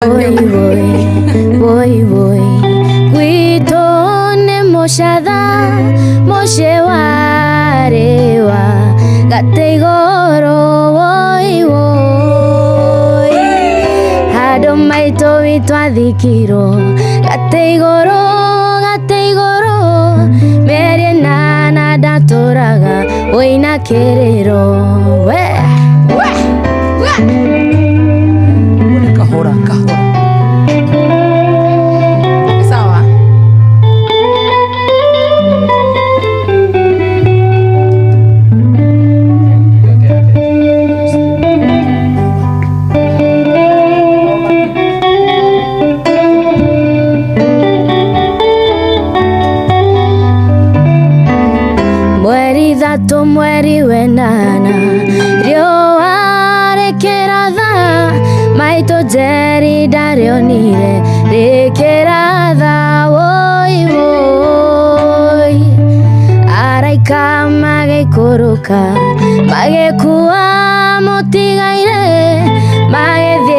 Voy Gwitone moshada moshe warewa gateigoro voy hado maito vitwathikiro gateigoro merie na datoraga oina kerero kahora sawa. Mweri thatu mweri wenana riũa rĩkĩratha maitũ Njeri ndarĩonire rĩkĩratha woi araika magĩikũrũka magĩkua mũtigaire magĩthiĩ